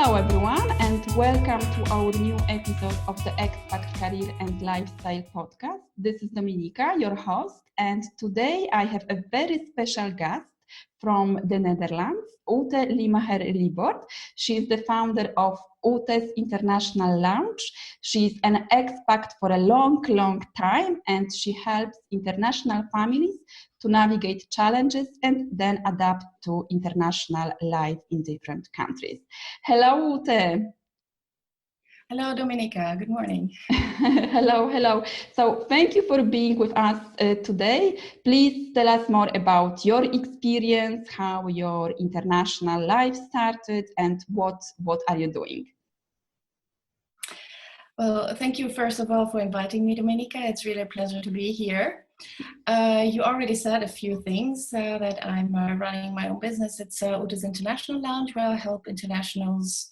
Hello everyone, and welcome to our new episode of the Expat Career and Lifestyle podcast. This is Dominika, your host, and today I have a very special guest from the Netherlands, Ute Limacher-Riebold. She is the founder of Ute's International Lounge. She's an expat for a long time, and she helps international families to navigate challenges and then adapt to international life in different countries. Hello, Ute. Hello, Dominika. Good morning. Hello. So thank you for being with us today. Please tell us more about your experience, how your international life started, and what are you doing? Well, thank you first of all for inviting me, Dominika. It's really a pleasure to be here. You already said a few things that I'm running my own business. It's Ute's International Lounge, where I help internationals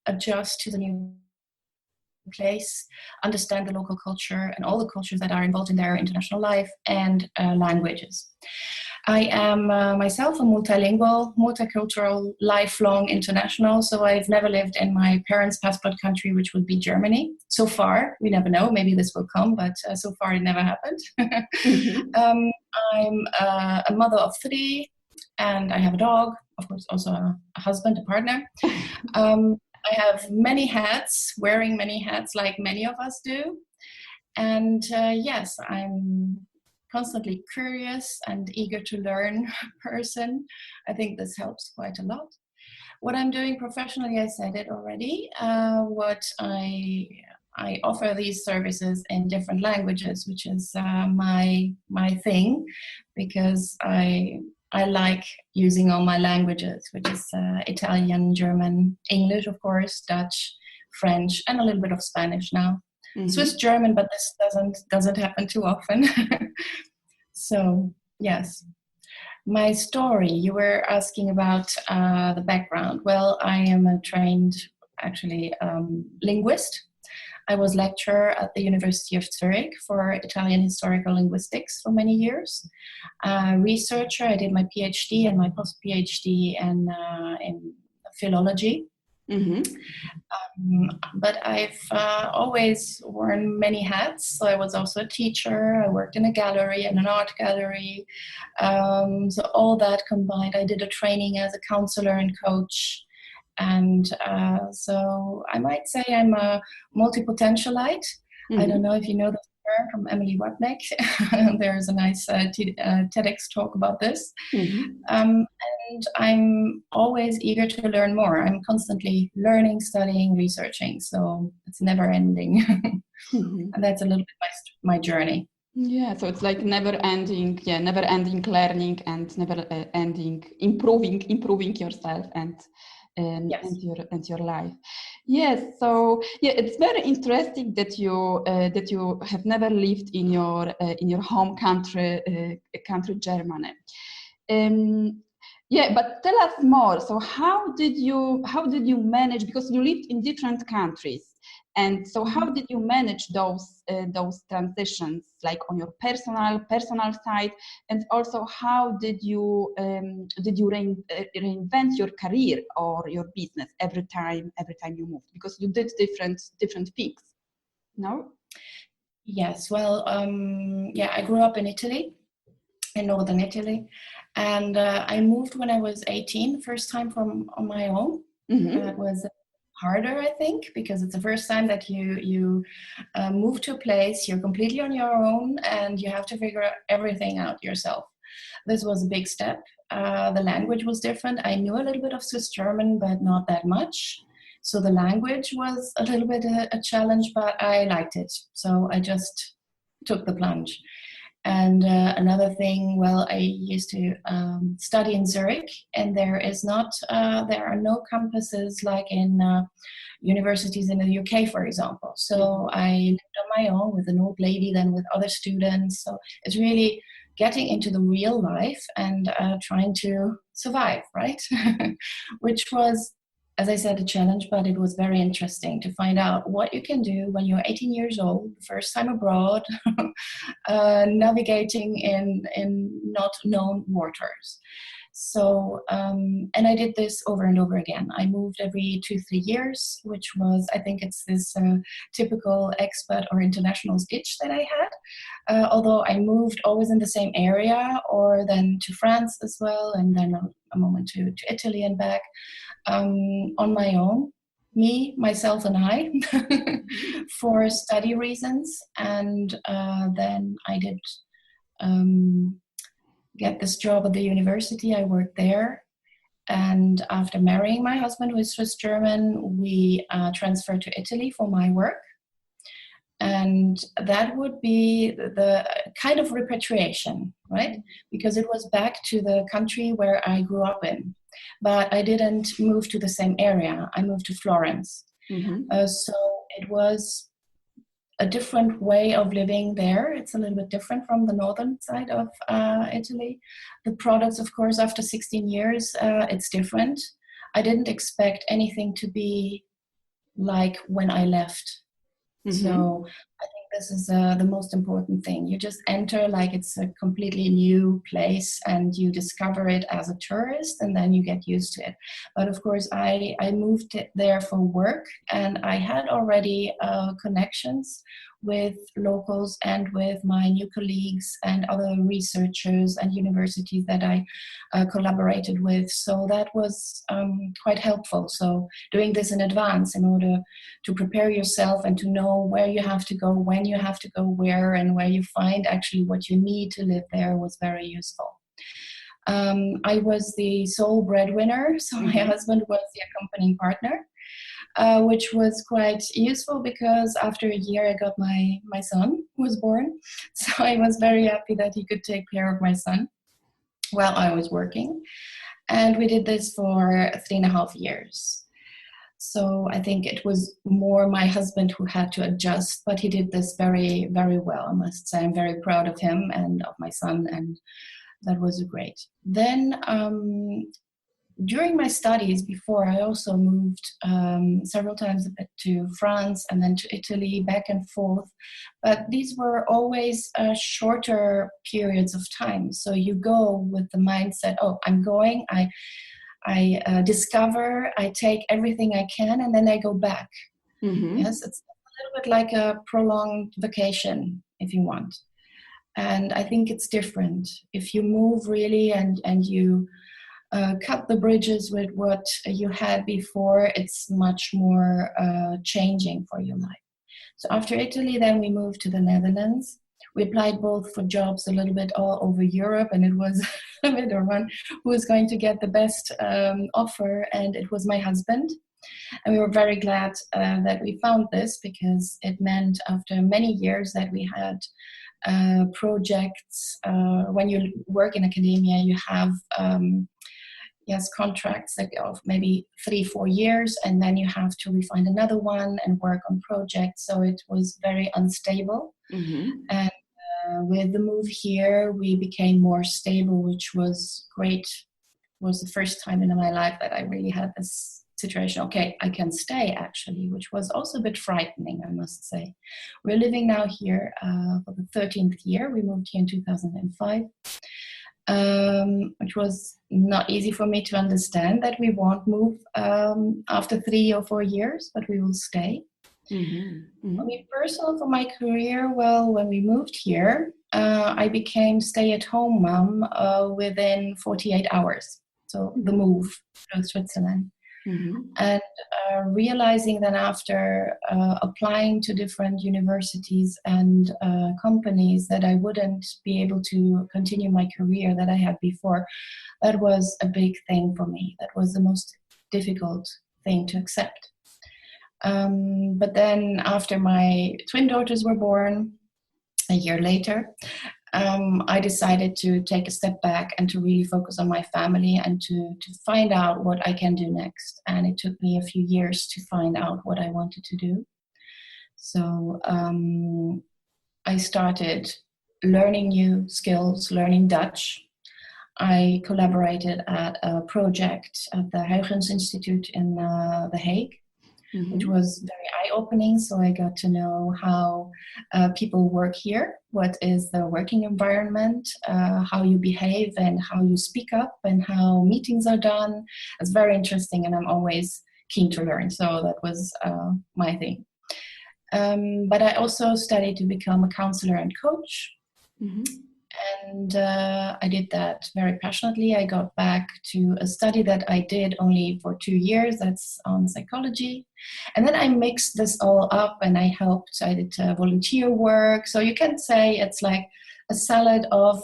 adjust to the new place, understand the local culture and all the cultures that are involved in their international life and languages. I am myself a multilingual, multicultural, lifelong international. So I've never lived in my parents' passport country, which would be Germany. So far, we never know. Maybe this will come, but so far it never happened. I'm a mother of 3, and I have a dog. Of course, also a husband, a partner. I have many hats, wearing many hats like many of us do. And yes, I'm constantly curious and eager to learn person. I think this helps quite a lot. What I'm doing professionally, I said it already. What I offer these services in different languages, which is my thing, because I like using all my languages, which is Italian, German, English, of course, Dutch, French, and a little bit of Spanish now. Mm-hmm. Swiss German, but this doesn't happen too often. So, yes. My story, you were asking about the background. Well, I am a trained, linguist. I was lecturer at the University of Zurich for Italian historical linguistics for many years. Researcher, I did my PhD and my post-PhD in philology. Mm-hmm. But I've always worn many hats. So I was also a teacher. I worked in a gallery, in an art gallery. So all that combined, I did a training as a counselor and coach. And so I might say I'm a multi-potentialite. Mm-hmm. I don't know if you know the term from Emily Wapnick. There's a nice TEDx talk about this. Mm-hmm. And I'm always eager to learn more. I'm constantly learning, studying, researching. So it's never ending. Mm-hmm. And that's a little bit my journey. Yeah, so it's like never ending learning and never ending improving yourself and your life. Yes, so it's very interesting that you have never lived in your home country, Germany. But tell us more. So how did you manage, because you lived in different countries, and so how did you manage those transitions, like on your personal side, and also how did you reinvent your career or your business every time you moved, because you did different things, no? Yes, well, I grew up in Italy, in northern Italy, and I moved when I was 18, first time on my own. Mm-hmm. That was harder, I think, because it's the first time that you move to a place, you're completely on your own, and you have to figure everything out yourself. This was a big step. The language was different. I knew a little bit of Swiss German, but not that much. So the language was a little bit a challenge, but I liked it. So I just took the plunge. And another thing, well, I used to study in Zurich, and there are no campuses like in universities in the UK, for example. So I lived on my own with an old lady, then with other students. So it's really getting into the real life and trying to survive, right? Which was, as I said, a challenge, but it was very interesting to find out what you can do when you're 18 years old, first time abroad, navigating in not known waters. So, and I did this over and over again. I moved every 2-3 years, which was, I think it's this typical expat or international itch that I had. Although I moved always in the same area, or then to France as well, and then a moment to Italy and back, on my own. Me, myself, and I, for study reasons. And then I did get this job at the university. I worked there. And after marrying my husband, who is Swiss German, we transferred to Italy for my work. And that would be the kind of repatriation, right? Because it was back to the country where I grew up in. But I didn't move to the same area. I moved to Florence. So it was a different way of living there. It's a little bit different from the northern side of Italy. The products, of course, after 16 years, it's different. I didn't expect anything to be like when I left. So I think this is the most important thing. You just enter like it's a completely new place and you discover it as a tourist, and then you get used to it. But of course, I moved there for work, and I had already connections with locals and with my new colleagues and other researchers and universities that I collaborated with. So that was quite helpful. So doing this in advance in order to prepare yourself and to know where you have to go, when you have to go where, and where you find actually what you need to live there was very useful. I was the sole breadwinner, so my husband was the accompanying partner. Which was quite useful because after a year I got my son who was born. So I was very happy that he could take care of my son while I was working. And we did this for 3.5 years. So I think it was more my husband who had to adjust, but he did this very, very well. I must say I'm very proud of him and of my son, and that was great. Then during my studies before, I also moved several times a bit to France and then to Italy, back and forth. But these were always shorter periods of time. So you go with the mindset, oh, I'm going, I discover, I take everything I can, and then I go back. Yes, it's a little bit like a prolonged vacation, if you want. And I think it's different. If you move really and you cut the bridges with what you had before, it's much more changing for your life. So after Italy, then we moved to the Netherlands. We applied both for jobs a little bit all over Europe, and it was a bit of one who was going to get the best offer, and it was my husband. And we were very glad that we found this, because it meant after many years that we had projects. When you work in academia, you have contracts that go of maybe 3-4 years, and then you have to find another one and work on projects. So it was very unstable. And with the move here, we became more stable, which was great. It was the first time in my life that I really had this situation. Okay, I can stay actually, which was also a bit frightening, I must say. We're living now here for the 13th year. We moved here in 2005. Which was not easy for me to understand that we won't move after 3 or 4 years, but we will stay. For me personal, for my career, well, when we moved here, I became stay-at-home mom within 48 hours. So the move to Switzerland. And realizing that after applying to different universities and companies that I wouldn't be able to continue my career that I had before, that was a big thing for me. That was the most difficult thing to accept. But then after my twin daughters were born, a year later, I decided to take a step back and to really focus on my family and to find out what I can do next. And it took me a few years to find out what I wanted to do. So I started learning new skills, learning Dutch. I collaborated at a project at the Huygens Institute in The Hague. which was very eye-opening. So I got to know how people work here, what is the working environment, how you behave and how you speak up and how meetings are done. It's very interesting, and I'm always keen to learn. So that was my thing. But I also studied to become a counselor and coach. And I did that very passionately. I got back to a study that I did only for 2 years. That's on psychology. And then I mixed this all up and I did volunteer work. So you can say it's like a salad of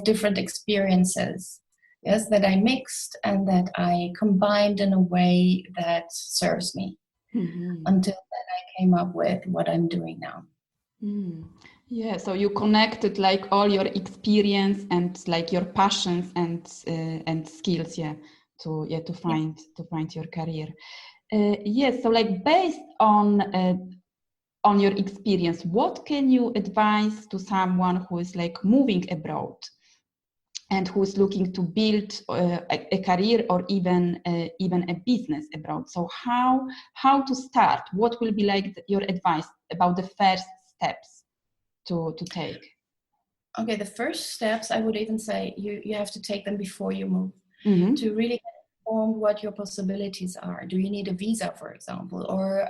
different experiences, yes, that I mixed and that I combined in a way that serves me until then I came up with what I'm doing now. Yeah, so you connected like all your experience and like your passions and skills, to find your career. So like based on your experience, what can you advise to someone who is like moving abroad and who is looking to build a career or even a business abroad? So how to start? What will be like your advice about the first steps to take? Okay, the first steps, I would even say you have to take them before you move, to really get informed what your possibilities are. Do you need a visa, for example, or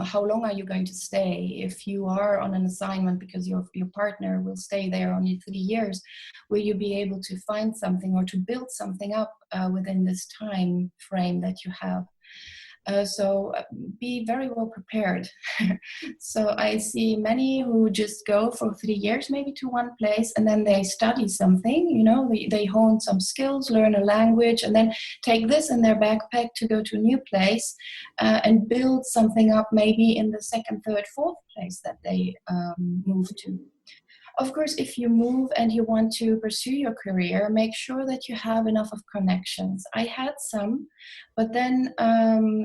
how long are you going to stay? If you are on an assignment because your partner will stay there only 3 years, will you be able to find something or to build something up within this time frame that you have? So be very well prepared. So I see many who just go for 3 years maybe to one place and then they study something, they hone some skills, learn a language, and then take this in their backpack to go to a new place and build something up maybe in the second, third, fourth place that they move to. Of course, if you move and you want to pursue your career, make sure that you have enough of connections. I had some, but then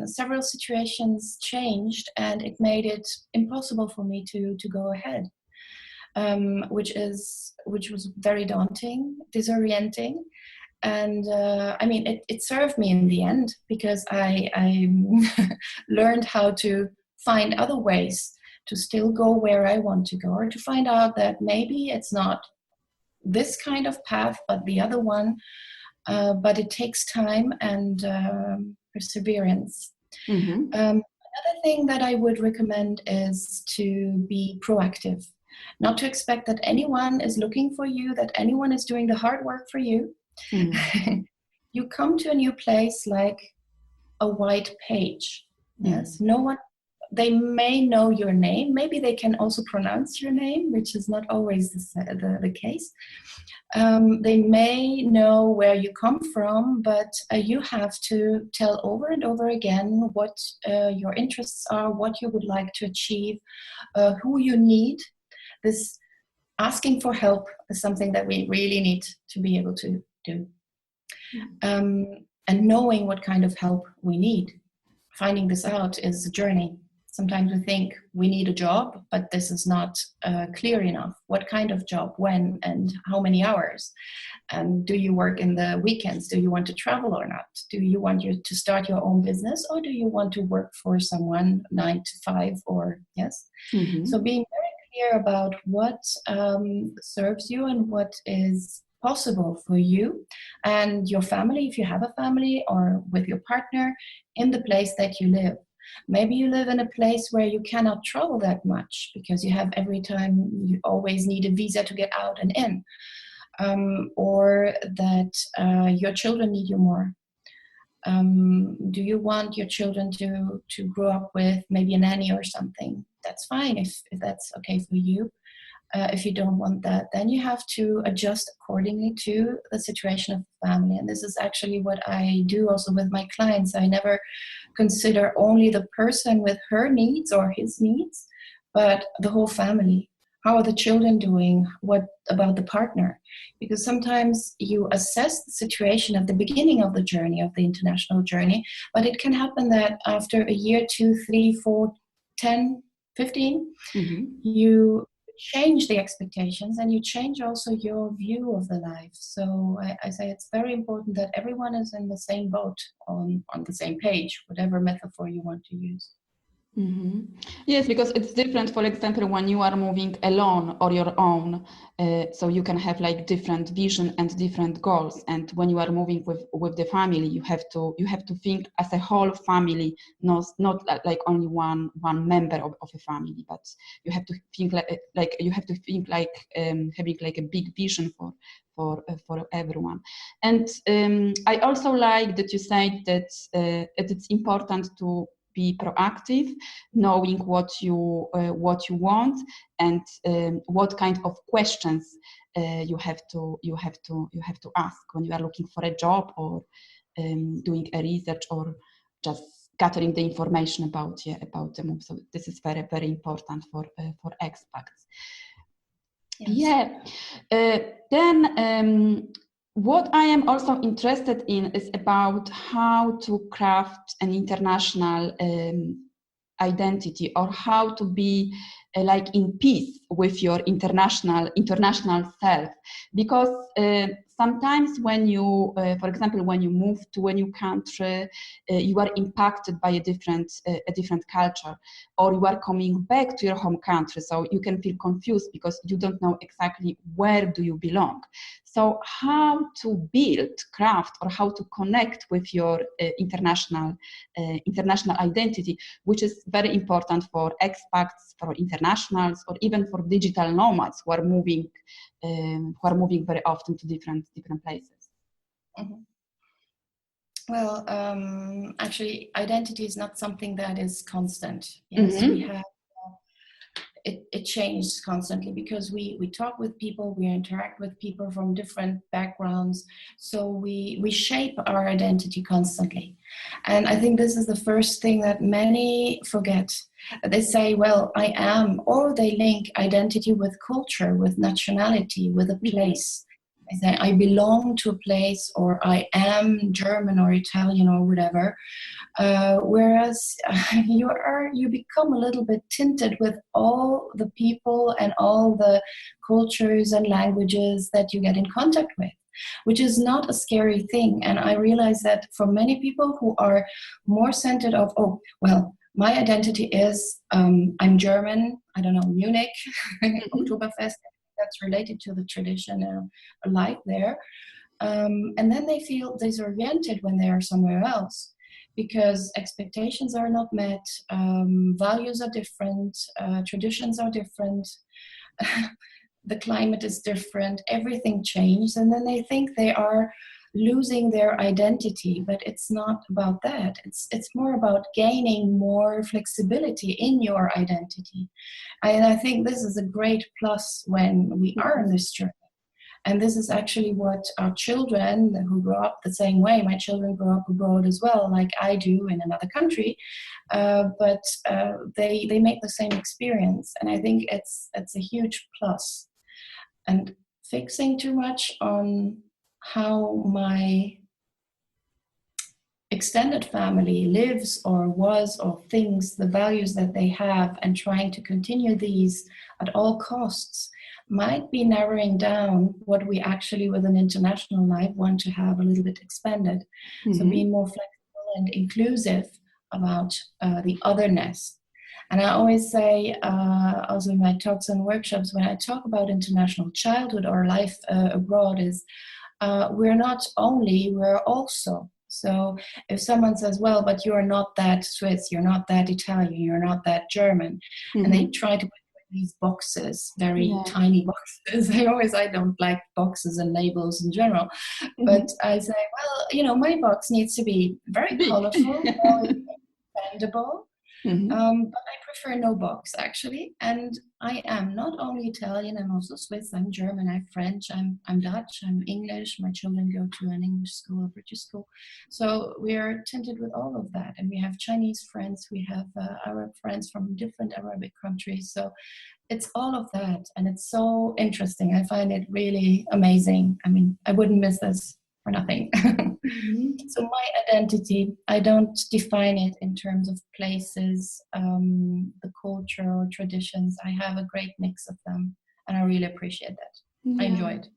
several situations changed and it made it impossible for me to go ahead, which was very daunting, disorienting. And it served me in the end because I learned how to find other ways to still go where I want to go, or to find out that maybe it's not this kind of path, but the other one. But it takes time and perseverance. Another thing that I would recommend is to be proactive. Not to expect that anyone is looking for you, that anyone is doing the hard work for you. You come to a new place like a white page. Yes, no one. They may know your name. Maybe they can also pronounce your name, which is not always the case. They may know where you come from, but you have to tell over and over again what your interests are, what you would like to achieve, who you need. This asking for help is something that we really need to be able to do. And knowing what kind of help we need. Finding this out is a journey. Sometimes we think we need a job, but this is not clear enough. What kind of job, when, and how many hours? Do you work in the weekends? Do you want to travel or not? Do you want to start your own business, or do you want to work for someone 9 to 5? Or yes. So being very clear about what serves you and what is possible for you and your family, if you have a family, or with your partner in the place that you live. Maybe you live in a place where you cannot travel that much because you always need a visa to get out and in, or that your children need you more. Do you want your children to grow up with maybe a nanny or something? That's fine if that's okay for you. If you don't want that, then you have to adjust accordingly to the situation of the family. And this is actually what I do also with my clients. I never consider only the person with her needs or his needs, but the whole family. How are the children doing? What about the partner? Because sometimes you assess the situation at the beginning of the journey, of the international journey, but it can happen that after a year, 2, 3, 4, 10, 15, you change the expectations, and you change also your view of the life. So I say it's very important that everyone is in the same boat, on the same page, whatever metaphor you want to use. Mm-hmm. Yes, because it's different, for example, when you are moving alone or your own, so you can have like different vision and different goals. And when you are moving with the family, you have to think as a whole family, not like only one member of a family, but you have to think like having like a big vision for everyone. And I also like that you said that it's important to be proactive, knowing what you want, and what kind of questions you have to ask when you are looking for a job, or doing a research, or just gathering the information about the move. So this is very, very important for expats. Yes. Yeah. Then what I am also interested in is about how to craft an international identity, or how to be like in peace with your international self, because sometimes when you for example, when you move to a new country, you are impacted by a different culture, or you are coming back to your home country, so you can feel confused because you don't know exactly where do you belong. So how to craft, or how to connect with your international identity, which is very important for expats, for internationals, or even for digital nomads who are moving very often to different places. Mm-hmm. Well, actually, identity is not something that is constant. Yes, mm-hmm. We have. It changes constantly, because we talk with people, we interact with people from different backgrounds, so we shape our identity constantly. And I think this is the first thing that many forget. They say, well, I am, or they link identity with culture, with nationality, with a place. I say, I belong to a place, or I am German or Italian or whatever. Whereas you become a little bit tinted with all the people and all the cultures and languages that you get in contact with, which is not a scary thing. And I realize that for many people who are more centered of, oh, well, my identity is I'm German, I don't know, Munich, Oktoberfest, that's related to the tradition life there. And then they feel disoriented when they are somewhere else, because expectations are not met, values are different, traditions are different, the climate is different, everything changed, and then they think they are losing their identity. But it's not about that. It's more about gaining more flexibility in your identity. And I think this is a great plus when we are on this journey. And this is actually what our children who grow up the same way, my children grow up abroad as well, like I do in another country, but they make the same experience. And I think it's a huge plus. And fixing too much on how my extended family lives or was or thinks, the values that they have, and trying to continue these at all costs, might be narrowing down what we actually with an international life want to have a little bit expanded. Mm-hmm. So being more flexible and inclusive about the otherness. And I always say, also in my talks and workshops, when I talk about international childhood or life abroad, is we're not only, we're also. So if someone says, well, but you're not that Swiss, you're not that Italian, you're not that German, mm-hmm. and they try to put these boxes, very tiny boxes. I don't like boxes and labels in general, mm-hmm. but I say, well, my box needs to be very colorful, expandable. Mm-hmm. But I prefer no box, actually. And I am not only Italian, I'm also Swiss, I'm German, I'm French, I'm Dutch, I'm English. My children go to an English school, a British school. So we are tinted with all of that. And we have Chinese friends, we have Arab friends from different Arabic countries. So it's all of that. And it's so interesting. I find it really amazing. I mean, I wouldn't miss this or nothing. So my identity, I don't define it in terms of places, the culture or traditions. I have a great mix of them, and I really appreciate that. I enjoy it.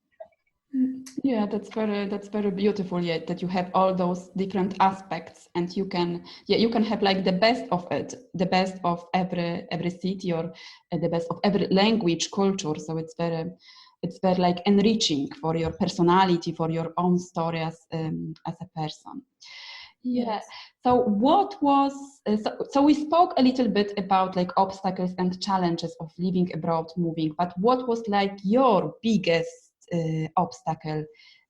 Yeah, that's very beautiful. Yeah, that you have all those different aspects, and you can have like the best of it, the best of every city, or the best of every language, culture. So it's very like enriching for your personality, for your own story as a person. Yeah. Yes. So what was so we spoke a little bit about like obstacles and challenges of living abroad, moving, but what was like your biggest obstacle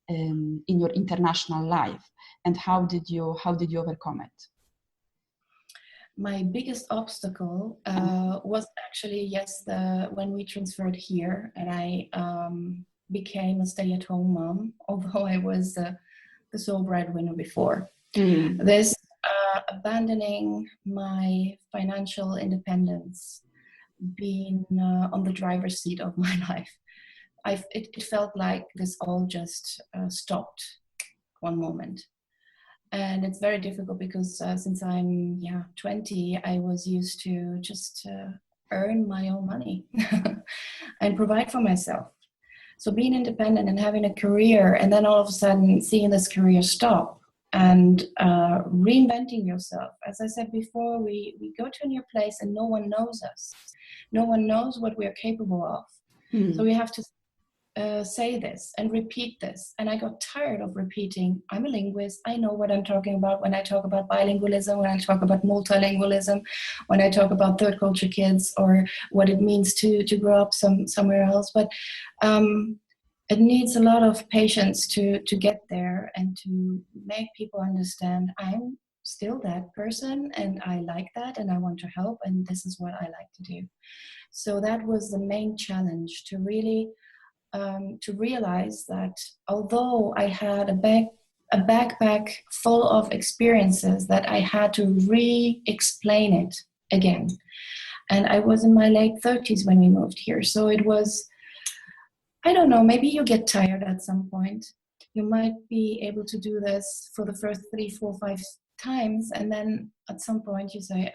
in your international life, and how did you overcome it? My biggest obstacle was actually when we transferred here, and I became a stay-at-home mom, although I was the sole breadwinner before. This abandoning my financial independence, being on the driver's seat of my life, it felt like this all just stopped one moment. And it's very difficult because since I'm 20, I was used to just earn my own money and provide for myself. So being independent and having a career, and then all of a sudden seeing this career stop, and reinventing yourself. As I said before, we go to a new place and no one knows us. No one knows what we are capable of. So we have to say this and repeat this. And I got tired of repeating, I'm a linguist, I know what I'm talking about when I talk about bilingualism, when I talk about multilingualism, when I talk about third culture kids, or what it means to grow up somewhere else. But it needs a lot of patience to get there and to make people understand I'm still that person and I like that and I want to help and this is what I like to do. So that was the main challenge, to really to realize that although I had a backpack full of experiences, that I had to re-explain it again. And I was in my late 30s when we moved here. So it was, I don't know, maybe you get tired at some point. You might be able to do this for the first 3, 4, 5 times. And then at some point you say,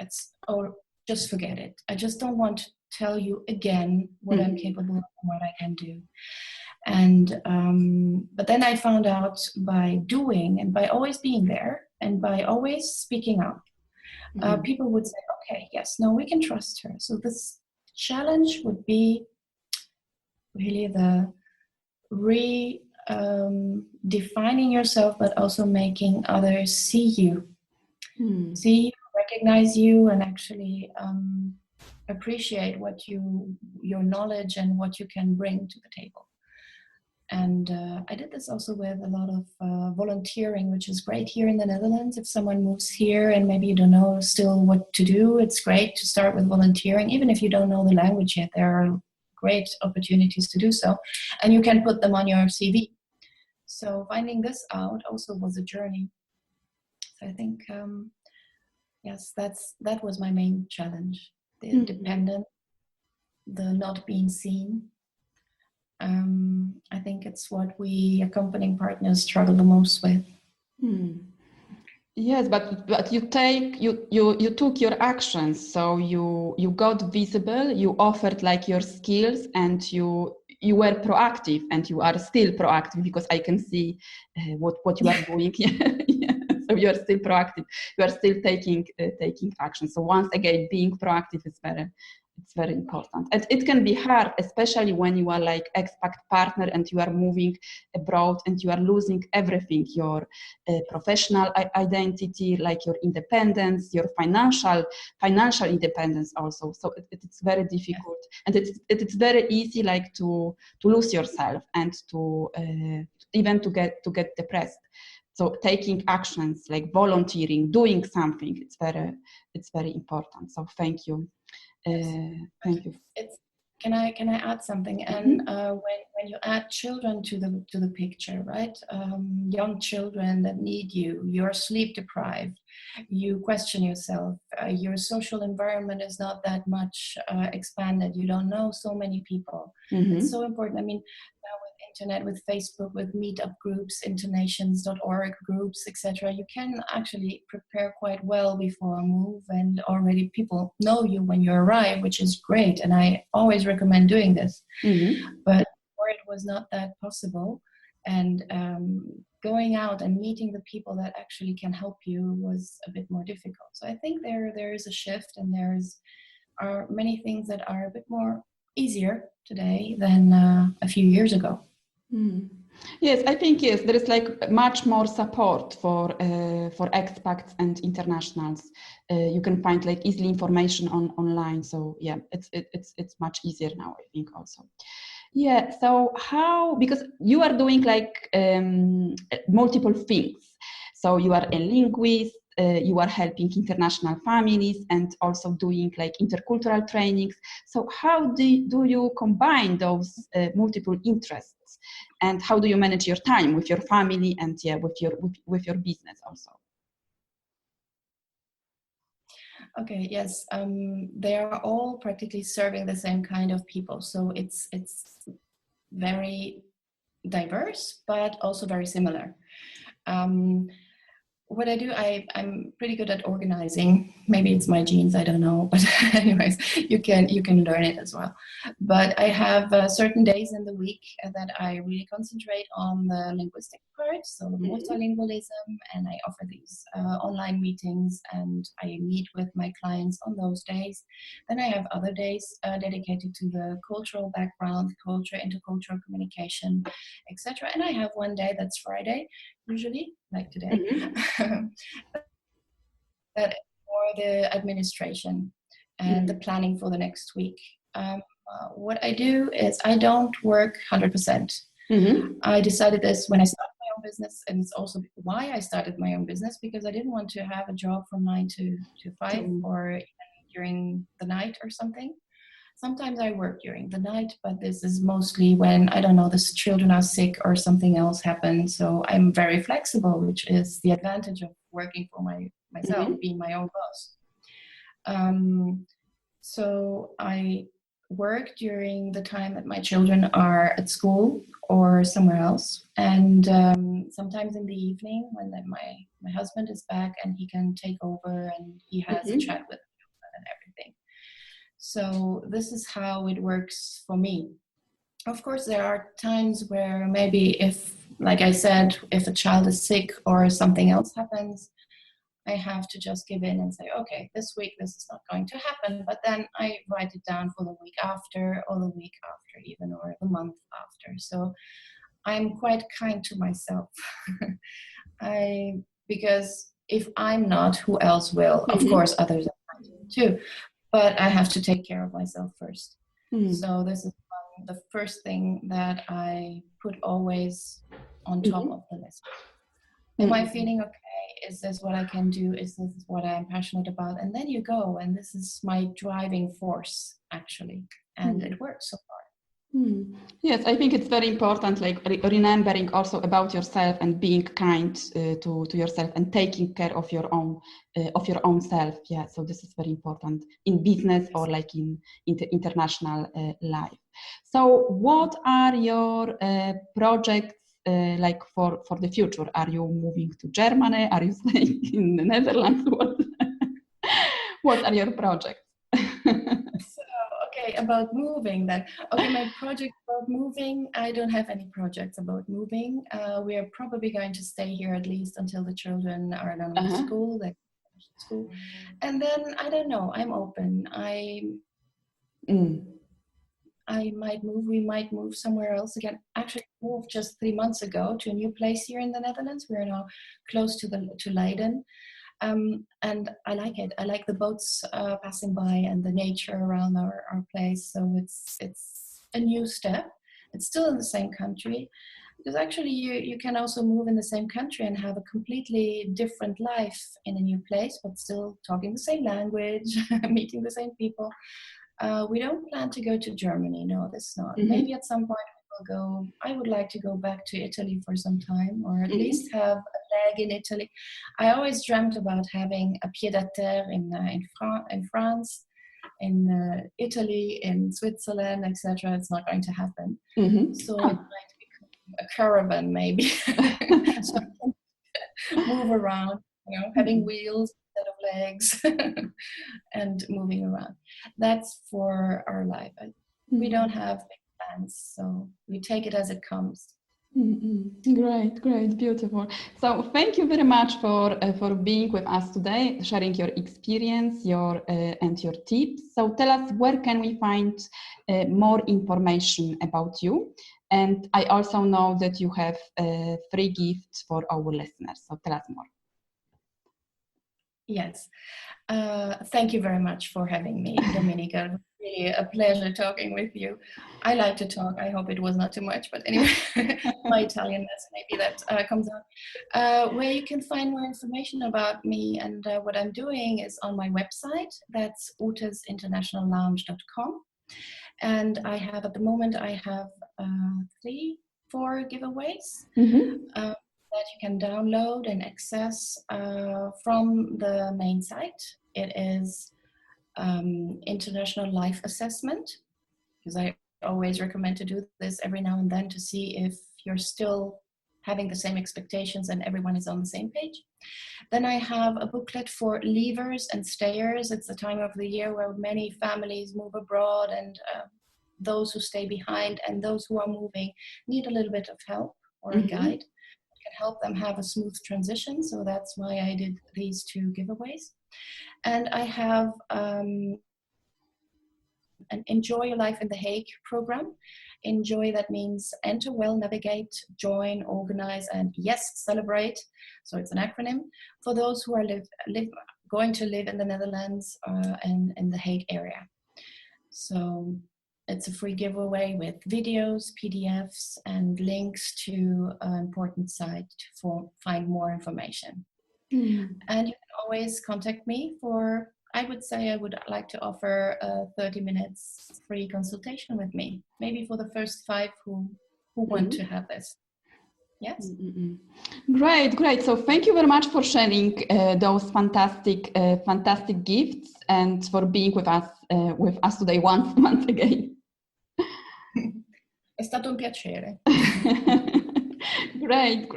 just forget it. I just don't want to tell you again what I'm capable of and what I can do. And but then I found out by doing and by always being there and by always speaking up, people would say, okay, yes, no, we can trust her. So this challenge would be really the defining yourself, but also making others see you, recognize you, and actually appreciate your knowledge and what you can bring to the table. And I did this also with a lot of volunteering, which is great here in the Netherlands. If someone moves here and maybe you don't know still what to do, it's great to start with volunteering. Even if you don't know the language yet, there are great opportunities to do so. And you can put them on your CV. So finding this out also was a journey. So I think, yes, that was my main challenge. The independence, the not being seen. I think it's what we accompanying partners struggle the most with. Yes, but you took your actions, so you got visible, you offered like your skills, and you were proactive, and you are still proactive because I can see what you are doing. Yeah. So you are still proactive. You are still taking action. So once again, being proactive is very important. And it can be hard, especially when you are like expat partner and you are moving abroad and you are losing everything, your professional identity, like your independence, your financial independence also. So it's very difficult. And it's very easy like to lose yourself and to even to get depressed. So taking actions like volunteering, doing something, it's very important. So thank you. Thank you. Can I add something? And when you add children to the picture, right? Young children that need you, you're sleep deprived, you question yourself, your social environment is not that much expanded, you don't know so many people. It's so important. I mean, now with internet, with Facebook, with meetup groups, internations.org groups, etc. You can actually prepare quite well before a move, and already people know you when you arrive, which is great. And I always recommend doing this. But before it was not that possible. And going out and meeting the people that actually can help you was a bit more difficult. So I think there is a shift, and are many things that are a bit more easier today than a few years ago. Yes, I think yes, there is like much more support for expats and internationals. You can find like easily information online. So yeah, it's much easier now, I think also. Yeah. So how, because you are doing like multiple things. So you are a linguist. You are helping international families and also doing like intercultural trainings. So how do you combine those multiple interests, and how do you manage your time with your family and with your business also? Okay, yes, they are all practically serving the same kind of people. So it's very diverse, but also very similar. What I do, I'm pretty good at organizing. Maybe it's my genes, I don't know. But anyways, you can learn it as well. But I have certain days in the week that I really concentrate on the linguistic part, so multilingualism, and I offer these online meetings, and I meet with my clients on those days. Then I have other days dedicated to the cultural background, culture, intercultural communication, etc. And I have one day that's Friday, usually, like today, that is for the administration and the planning for the next week. What I do is I don't work 100%. I decided this when I started my own business, and it's also why I started my own business, because I didn't want to have a job from 9 to 5 or even during the night or something. Sometimes I work during the night, but this is mostly when, I don't know, the children are sick or something else happens. So I'm very flexible, which is the advantage of working for myself, being my own boss. So I work during the time that my children are at school or somewhere else. And sometimes in the evening when my husband is back and he can take over and he has a chat with them and everything. So this is how it works for me. Of course, there are times where maybe if, like I said, if a child is sick or something else happens, I have to just give in and say, okay, this week this is not going to happen. But then I write it down for the week after, or the week after even, or the month after. So I'm quite kind to myself. Because if I'm not, who else will? Of course, others are kind too. But I have to take care of myself first. So this is the first thing that I put always on top of the list. Am I feeling okay? Is this what I can do? Is this what I'm passionate about? And then you go, and this is my driving force, actually. And it works so far. Yes, I think it's very important, like remembering also about yourself and being kind to yourself and taking care of your own self. Yeah, so this is very important in business or like in international life. So, what are your projects like for the future? Are you moving to Germany? Are you staying in the Netherlands? What are your projects? Okay, about moving then. Okay, my project about moving, I don't have any projects about moving. We are probably going to stay here at least until the children are done with school, they finish school. And then, I don't know, I'm open. I might move, we might move somewhere else again. Actually, I moved just 3 months ago to a new place here in the Netherlands. We are now close to Leiden. And I like it. I like the boats passing by and the nature around our place. So it's a new step. It's still in the same country, because actually you can also move in the same country and have a completely different life in a new place, but still talking the same language, meeting the same people. We don't plan to go to Germany. No, that's not. Maybe at some point we'll go. I would like to go back to Italy for some time, or at least have a leg in Italy. I always dreamt about having a pied-à-terre in France, in Italy, in Switzerland, etc. It's not going to happen. So it might become a caravan maybe. So I can move around, having wheels instead of legs and moving around. That's for our life. We don't have big plans, so we take it as it comes. Great, beautiful. So thank you very much for being with us today, sharing your experience, and your tips. So tell us, where can we find more information about you? And I also know that you have free gifts for our listeners. So tell us more. Yes. Thank you very much for having me, Dominika. Really a pleasure talking with you. I like to talk. I hope it was not too much, but anyway, my Italianness, maybe that comes out. Where you can find more information about me and what I'm doing is on my website. That's utesinternationallounge.com. And I have, at the moment, 3-4 giveaways. That you can download and access from the main site. It is International Life Assessment, because I always recommend to do this every now and then to see if you're still having the same expectations and everyone is on the same page. Then I have a booklet for leavers and stayers. It's the time of the year where many families move abroad, and those who stay behind and those who are moving need a little bit of help or a guide. Can help them have a smooth transition. So that's why I did these 2 giveaways. And I have an Enjoy Your Life in The Hague program. Enjoy, that means enter well, navigate, join, organize, and yes, celebrate. So it's an acronym for those who are going to live in the Netherlands and in the Hague area. So it's a free giveaway with videos, PDFs, and links to an important site to find more information. And you can always contact me for, I would say I would like to offer a 30 minutes free consultation with me, maybe for the first 5 who want to have this. Yes. Great. So thank you very much for sharing those fantastic gifts and for being with us today once again. È stato un piacere. Great.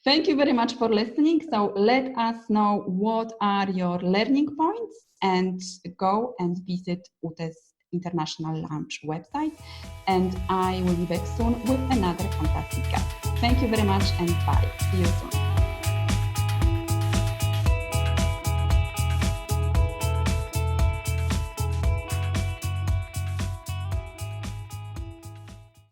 Thank you very much for listening. So let us know what are your learning points and go and visit Ute's International Lounge website. And I will be back soon with another fantastic guest. Thank you very much and bye. See you soon.